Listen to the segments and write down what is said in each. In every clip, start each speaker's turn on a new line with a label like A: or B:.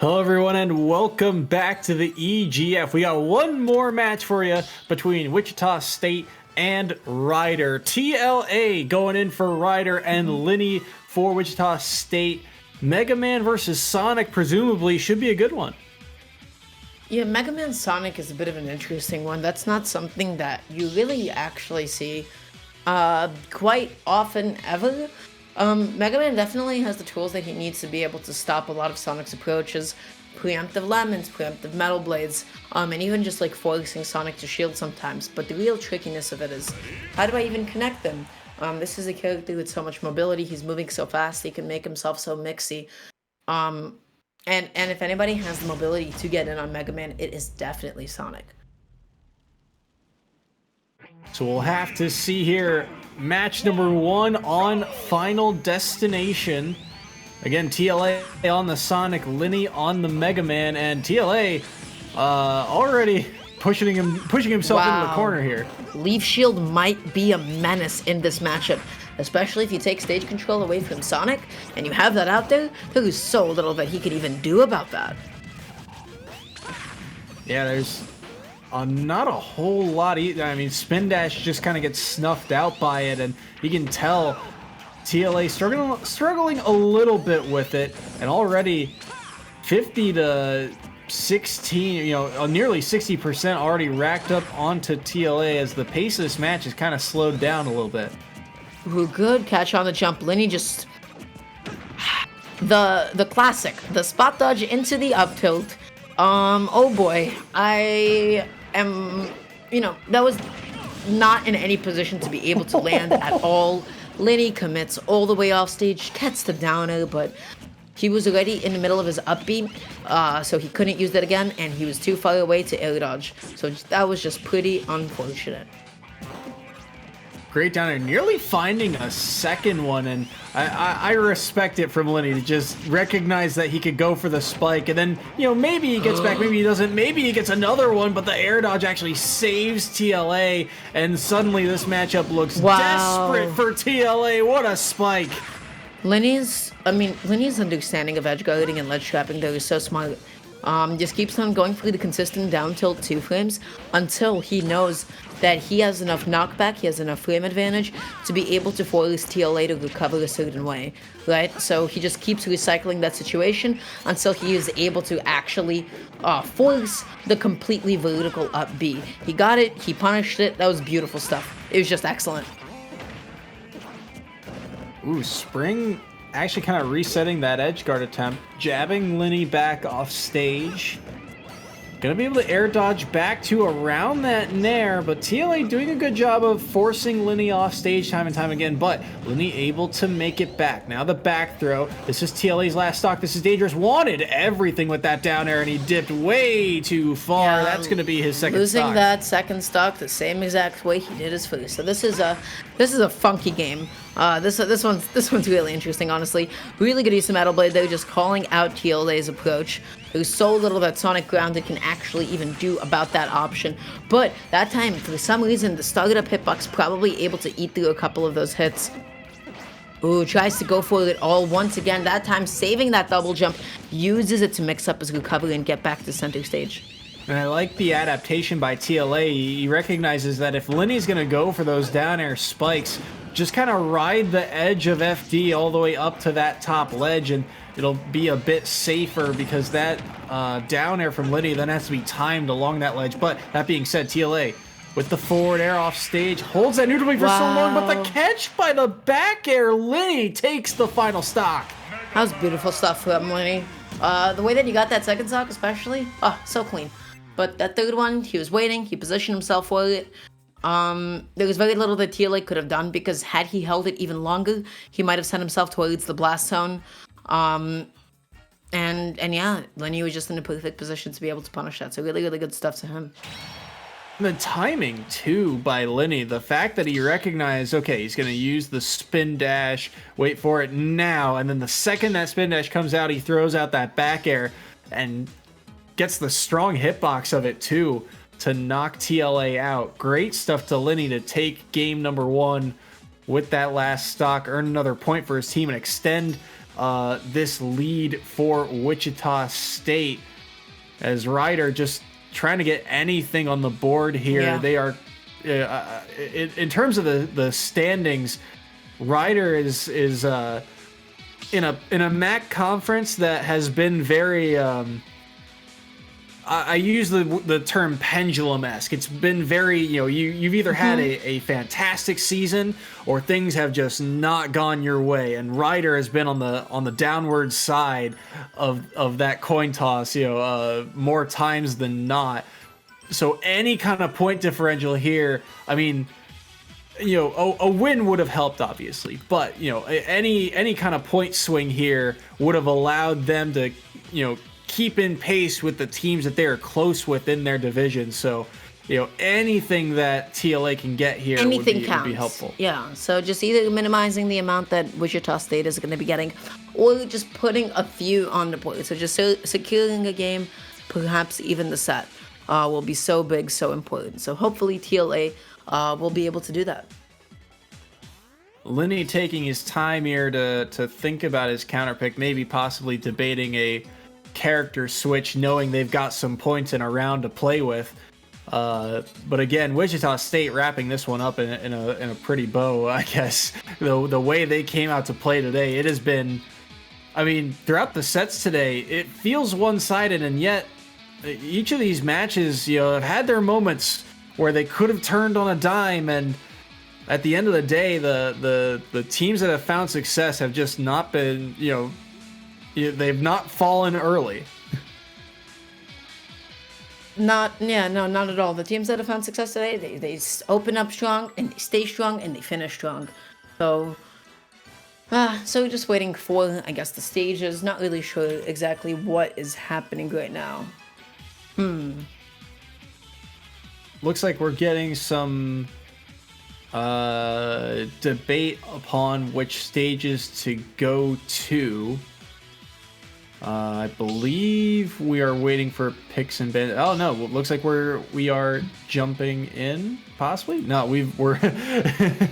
A: Hello everyone and welcome back to the EGF. We got one more match for you between Wichita State and Ryder. TLA going in for Ryder and Linny for Wichita State. Mega Man versus Sonic presumably should be a good one.
B: Yeah, Mega Man Sonic is a bit of an interesting one. That's not something that you really actually see quite often ever. Mega Man definitely has the tools that he needs to be able to stop a lot of Sonic's approaches. Preemptive lemons, preemptive metal blades, and even just like forcing Sonic to shield sometimes. But the real trickiness of it is, how do I even connect them? This is a character with so much mobility, he's moving so fast, he can make himself so mixy. And if anybody has the mobility to get in on Mega Man, it is definitely Sonic.
A: So we'll have to see here. Match number one on Final Destination. Again, TLA on the Sonic, Linny on the Mega Man, and TLA already pushing himself into the corner here.
B: Leaf Shield might be a menace in this matchup, especially if you take stage control away from Sonic, and you have that out there. There's so little that he could even do about that.
A: Yeah, there's not a whole lot either. I mean, Spin Dash just kind of gets snuffed out by it, and you can tell TLA struggling a little bit with it, and already 50 to 16, nearly 60% already racked up onto TLA as the pace of this match is kind of slowed down a little bit.
B: Ooh, good catch on the jump. Linny just the classic, the spot dodge into the up tilt. Oh boy, I am, that was not in any position to be able to land at all. Linny commits all the way off stage, gets the downer, but he was already in the middle of his up B, so he couldn't use that again, and he was too far away to air dodge. So that was just pretty unfortunate.
A: Great downer, nearly finding a second one, and I respect it from Linny to just recognize that he could go for the spike, and then, maybe he gets back, maybe he doesn't, maybe he gets another one, but the air dodge actually saves TLA, and suddenly this matchup looks desperate for TLA. What a spike.
B: Linny's understanding of edge guarding and ledge trapping though is so smart. Just keeps on going through the consistent down tilt 2 frames until he knows that he has enough knockback, he has enough frame advantage to be able to force TLA to recover a certain way, right? So he just keeps recycling that situation until he is able to actually force the completely vertical up B. He got it, he punished it, that was beautiful stuff. It was just excellent.
A: Ooh, Spring actually kind of resetting that edge guard attempt, jabbing Linny back off stage. Gonna be able to air dodge back to around that nair, but TLA doing a good job of forcing Linny off stage time and time again, but Linny able to make it back. Now the back throw. This is TLA's last stock. This is dangerous. Wanted everything with that down air, and he dipped way too far. That's gonna be his second stock.
B: Losing that second stock the same exact way he did his first. So this is a funky game. This one's really interesting, honestly. Really good use of Metal Blade, though, just calling out TLA's approach. There's so little that Sonic Grounded can actually even do about that option. But that time, for some reason, the started up hitbox probably able to eat through a couple of those hits. Ooh, tries to go for it all once again. That time, saving that double jump, uses it to mix up his recovery and get back to center stage.
A: And I like the adaptation by TLA. He recognizes that if Linny's going to go for those down air spikes, just kind of ride the edge of FD all the way up to that top ledge, and it'll be a bit safer because that down air from Linny then has to be timed along that ledge. But that being said, TLA with the forward air off stage holds that neutral B for so long, but the catch by the back air, Linny takes the final stock.
B: That was beautiful stuff from Linny. The way that he got that second stock especially, so clean. But that third one, he was waiting, he positioned himself for it. There was very little that TLA could have done, because had he held it even longer, he might have sent himself towards the blast zone. And yeah, Linny was just in a perfect position to be able to punish that. So really, really good stuff to him.
A: The timing, too, by Linny. The fact that he recognized, okay, he's going to use the spin dash, wait for it now, and then the second that spin dash comes out, he throws out that back air and gets the strong hitbox of it, too, to knock TLA out. Great stuff to Linny to take game number one with that last stock, earn another point for his team, and extend this lead for Wichita State, as Ryder just trying to get anything on the board here.
B: Yeah.
A: They are, in terms of the standings, Ryder is in a MAC conference that has been very. I use the term pendulum-esque. It's been very, you've either had a fantastic season or things have just not gone your way. And Ryder has been on the downward side of that coin toss, more times than not. So any kind of point differential here, I mean, a win would have helped, obviously, but any kind of point swing here would have allowed them to, keep in pace with the teams that they are close with in their division. So, anything that TLA can get here would be helpful.
B: Yeah, so just either minimizing the amount that Wichita State is going to be getting, or just putting a few on the board. So just securing a game, perhaps even the set, will be so big, so important. So hopefully TLA will be able to do that.
A: Linny taking his time here to think about his counter pick, maybe possibly debating a character switch, knowing they've got some points in a round to play with. But again, Wichita State wrapping this one up in a pretty bow, I guess. The way they came out to play today, it has been, I mean, throughout the sets today, it feels one-sided, and yet each of these matches, have had their moments where they could have turned on a dime, and at the end of the day, the teams that have found success have just not been, they've not fallen early.
B: Not at all. The teams that have found success today, they open up strong and they stay strong and they finish strong. So just waiting for, I guess, the stages. Not really sure exactly what is happening right now.
A: Looks like we're getting some debate upon which stages to go to. I believe we are waiting for picks and bans. Oh no, looks like we are jumping in, possibly. No, we're a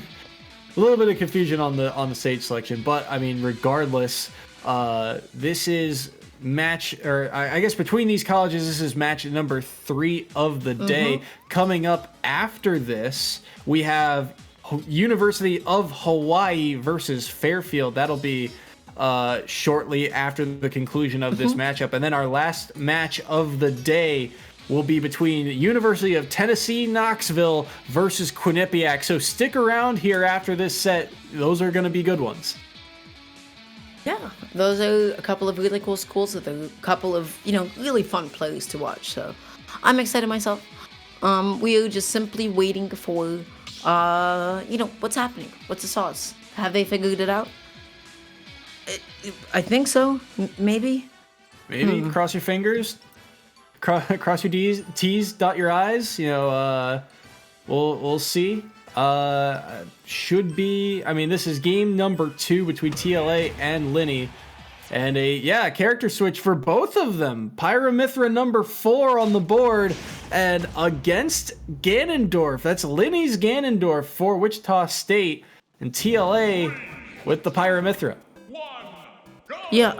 A: little bit of confusion on the stage selection, but I mean, regardless, this is match, or I guess between these colleges, this is match number 3 of the day. Coming up after this, we have University of Hawaii versus Fairfield. That'll be shortly after the conclusion of this matchup. And then our last match of the day will be between University of Tennessee Knoxville versus Quinnipiac. So stick around here after this set. Those are going to be good ones.
B: Yeah, those are a couple of really cool schools with a couple of, really fun plays to watch. So I'm excited myself. We are just simply waiting for, what's happening? What's the sauce? Have they figured it out? I think so. Maybe.
A: Cross your fingers, cross your T's, dot your I's. We'll see. Should be. I mean, this is game number 2 between TLA and Linny, and a character switch for both of them. Pyramithra number 4 on the board, and against Ganondorf. That's Linny's Ganondorf for Wichita State, and TLA with the Pyramithra.
B: Yeah,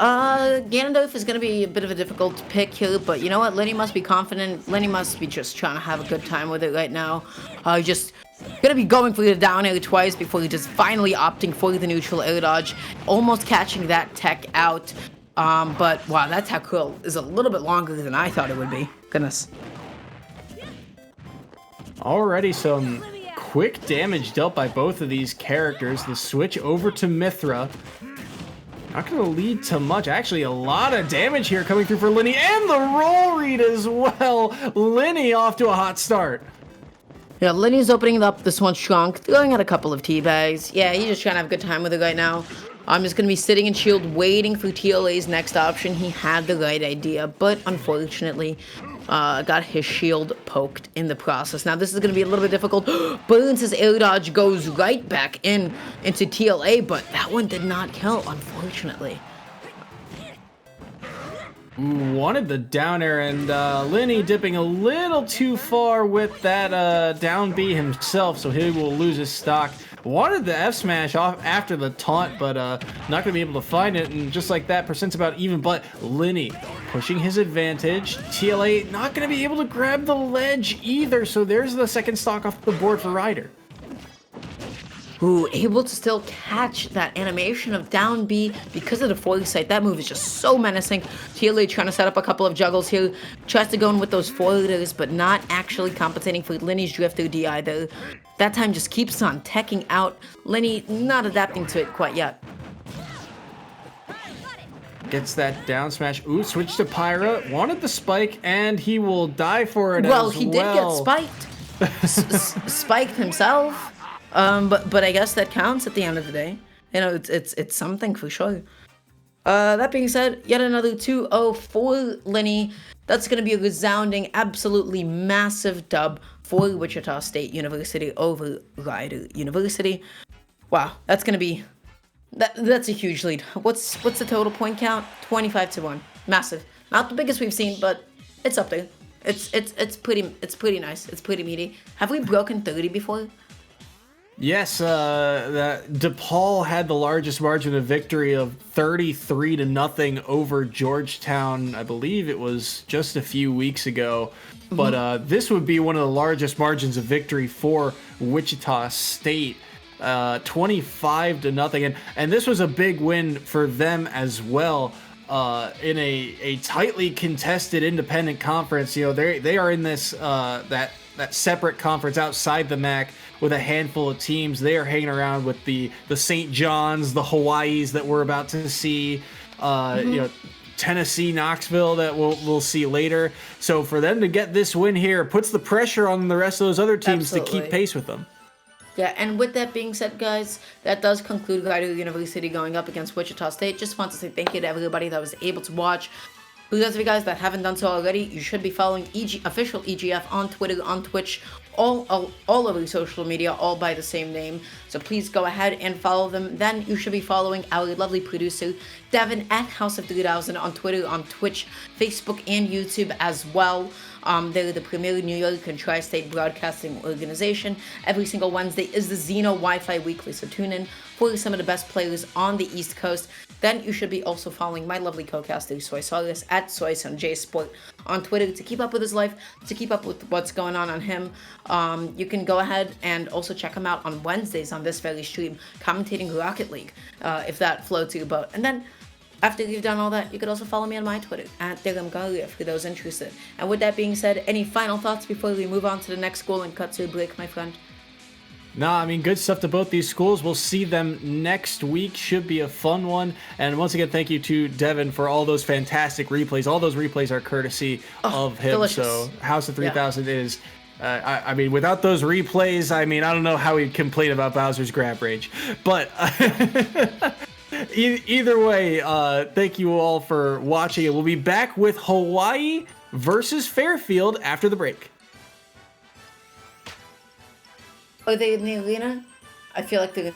B: Ganondorf is going to be a bit of a difficult pick here, but you know what? Linny must be confident. Linny must be just trying to have a good time with it right now. Just going to be going for the down air twice before he just finally opting for the neutral air dodge. Almost catching that tech out. But wow, that tech curl is a little bit longer than I thought it would be. Goodness.
A: Already some quick damage dealt by both of these characters. The switch over to Mithra. Not going to lead to much. Actually, a lot of damage here coming through for Linny, and the roll read as well. Linny off to a hot start.
B: Yeah, Linny's opening up this one strong, throwing out a couple of teabags. Yeah, he's just trying to have a good time with it right now. I'm just going to be sitting in shield, waiting for TLA's next option. He had the right idea, but unfortunately, got his shield poked in the process. Now, this is going to be a little bit difficult. Burns' air dodge goes right back into TLA, but that one did not kill, unfortunately.
A: Wanted the down air, and Linny dipping a little too far with that down B himself, so he will lose his stock. Wanted the F smash off after the taunt, but not going to be able to find it, and just like that, percent's about even, but Linny pushing his advantage. TLA not going to be able to grab the ledge either, so there's the second stock off the board for Ryder.
B: Who able to still catch that animation of down B because of the forward sight. That move is just so menacing. TLA trying to set up a couple of juggles here. Tries to go in with those forwarders, but not actually compensating for Linny's drift through D either. That time just keeps on teching out. Linny not adapting to it quite yet.
A: Gets that down smash. Ooh, switch to Pyra. Wanted the spike, and he will die for it
B: Well,
A: as
B: he did get spiked. Spiked himself. But I guess that counts at the end of the day. You know, it's something for sure. That being said, yet another 2-0 for Linny. That's going to be a resounding, absolutely massive dub for Wichita State University over Ryder University. Wow, that's going to be... That's a huge lead. What's the total point count? 25-1. Massive. Not the biggest we've seen, but it's up there. It's pretty nice. It's pretty meaty. Have we broken 30 before?
A: Yes, DePaul had the largest margin of victory of 33-0 over Georgetown. I believe it was just a few weeks ago. But this would be one of the largest margins of victory for Wichita State. 25-0, and this was a big win for them as well. In a tightly contested independent conference, you know, they are in this that separate conference outside the MAC with a handful of teams. They are hanging around with the St. John's, the Hawaiis that we're about to see, you know, Tennessee, Knoxville that we'll see later. So for them to get this win here puts the pressure on the rest of those other teams to keep pace with them.
B: Yeah, and with that being said, guys, that does conclude Ryder University going up against Wichita State. Just want to say thank you to everybody that was able to watch. For those of you guys that haven't done so already, you should be following official EGF on Twitter, on Twitch, all over social media, all by the same name. So please go ahead and follow them. Then you should be following our lovely producer, Devin, at House of 3000 on Twitter, on Twitch, Facebook, and YouTube as well. They're the premier New York and Tri-State broadcasting organization. Every single Wednesday is the Xeno Wi-Fi Weekly, so tune in for some of the best players on the East Coast. Then you should be also following my lovely co-caster, Soy Solace, at SoySunJSport on Twitter to keep up with his life, to keep up with what's going on him. You can go ahead and also check him out on Wednesdays on this very stream, commentating Rocket League, if that floats your boat. And then after you've done all that, you could also follow me on my Twitter, at DegamGalia, for those interested. And with that being said, any final thoughts before we move on to the next school and cut to a break, my friend?
A: No, I mean, good stuff to both these schools. We'll see them next week. Should be a fun one. And once again, thank you to Devin for all those fantastic replays. All those replays are courtesy of him.
B: Delicious.
A: So House of 3000 is... I mean, without those replays, I mean, I don't know how we'd complain about Bowser's grab rage. But either way, thank you all for watching. We'll be back with Hawaii versus Fairfield after the break.
B: Are they in the arena? I feel like they're...